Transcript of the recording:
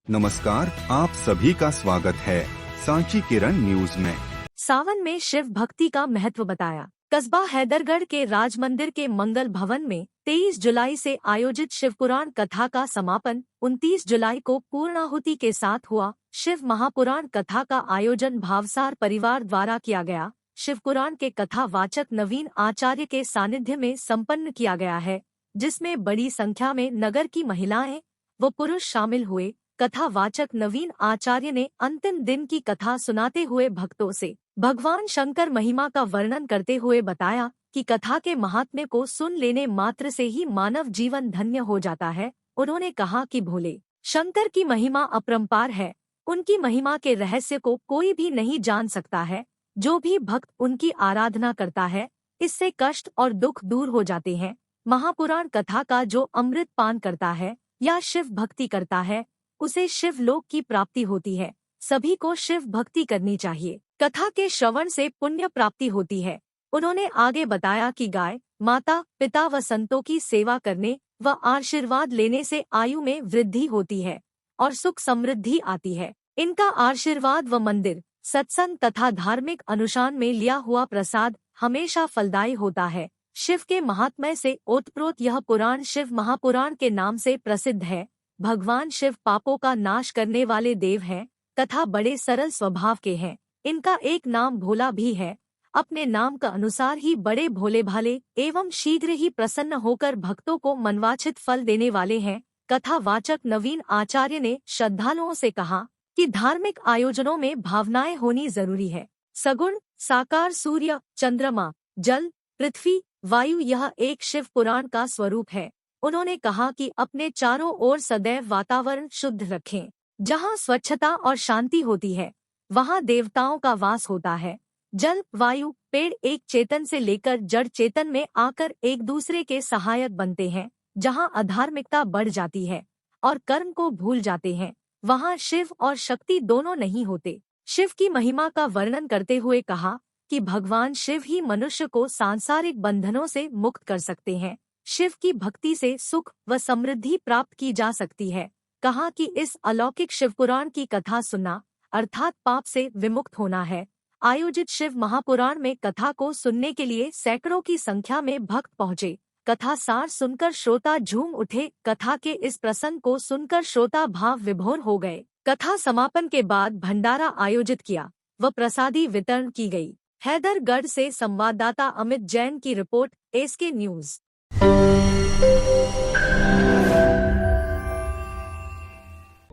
नमस्कार, आप सभी का स्वागत है सांची किरण न्यूज में। सावन में शिव भक्ति का महत्व बताया। कस्बा हैदरगढ़ के राज मंदिर के मंगल भवन में 23 जुलाई से आयोजित शिवपुराण कथा का समापन 29 जुलाई को पूर्णाहुति के साथ हुआ। शिव महापुराण कथा का आयोजन भावसार परिवार द्वारा किया गया। शिवपुराण के कथा वाचक नवीन आचार्य के सानिध्य में संपन्न किया गया है, जिसमें बड़ी संख्या में नगर की महिलाएं व पुरुष शामिल हुए। कथा वाचक नवीन आचार्य ने अंतिम दिन की कथा सुनाते हुए भक्तों से भगवान शंकर महिमा का वर्णन करते हुए बताया कि कथा के महात्म्य को सुन लेने मात्र से ही मानव जीवन धन्य हो जाता है। उन्होंने कहा कि भोले शंकर की महिमा अपरंपार है, उनकी महिमा के रहस्य को कोई भी नहीं जान सकता है। जो भी भक्त उनकी आराधना करता है, इससे कष्ट और दुख दूर हो जाते हैं। महापुराण कथा का जो अमृत पान करता है या शिव भक्ति करता है, उसे शिव लोक की प्राप्ति होती है। सभी को शिव भक्ति करनी चाहिए। कथा के श्रवण से पुण्य प्राप्ति होती है। उन्होंने आगे बताया कि गाय, माता, पिता व संतों की सेवा करने व आशीर्वाद लेने से आयु में वृद्धि होती है और सुख समृद्धि आती है। इनका आशीर्वाद व मंदिर, सत्संग तथा धार्मिक अनुष्ठान में लिया हुआ प्रसाद हमेशा फलदायी होता है। शिव के महात्म्य से ओतप्रोत यह पुराण शिव महापुराण के नाम से प्रसिद्ध है। भगवान शिव पापों का नाश करने वाले देव हैं तथा बड़े सरल स्वभाव के हैं। इनका एक नाम भोला भी है। अपने नाम का अनुसार ही बड़े भोले भाले एवं शीघ्र ही प्रसन्न होकर भक्तों को मनवांछित फल देने वाले हैं। कथा वाचक नवीन आचार्य ने श्रद्धालुओं से कहा कि धार्मिक आयोजनों में भावनाएं होनी जरूरी है। सगुण साकार सूर्य, चंद्रमा, जल, पृथ्वी, वायु यह एक शिव पुराण का स्वरूप है। उन्होंने कहा कि अपने चारों ओर सदैव वातावरण शुद्ध रखें। जहाँ स्वच्छता और शांति होती है, वहाँ देवताओं का वास होता है। जल, वायु, पेड़ एक चेतन से लेकर जड़ चेतन में आकर एक दूसरे के सहायक बनते हैं। जहाँ अधार्मिकता बढ़ जाती है और कर्म को भूल जाते हैं, वहाँ शिव और शक्ति दोनों नहीं होते। शिव की महिमा का वर्णन करते हुए कहा कि भगवान शिव ही मनुष्य को सांसारिक बंधनों से मुक्त कर सकते हैं। शिव की भक्ति से सुख व समृद्धि प्राप्त की जा सकती है। कहा कि इस अलौकिक शिवपुराण की कथा सुनना अर्थात पाप से विमुक्त होना है। आयोजित शिव महापुराण में कथा को सुनने के लिए सैकड़ों की संख्या में भक्त पहुँचे। कथा सार सुनकर श्रोता झूम उठे। कथा के इस प्रसंग को सुनकर श्रोता भाव विभोर हो गए। कथा समापन के बाद भंडारा आयोजित किया व प्रसादी वितरण की गई। हैदरगढ़ से संवाददाता अमित जैन की रिपोर्ट, एसके न्यूज।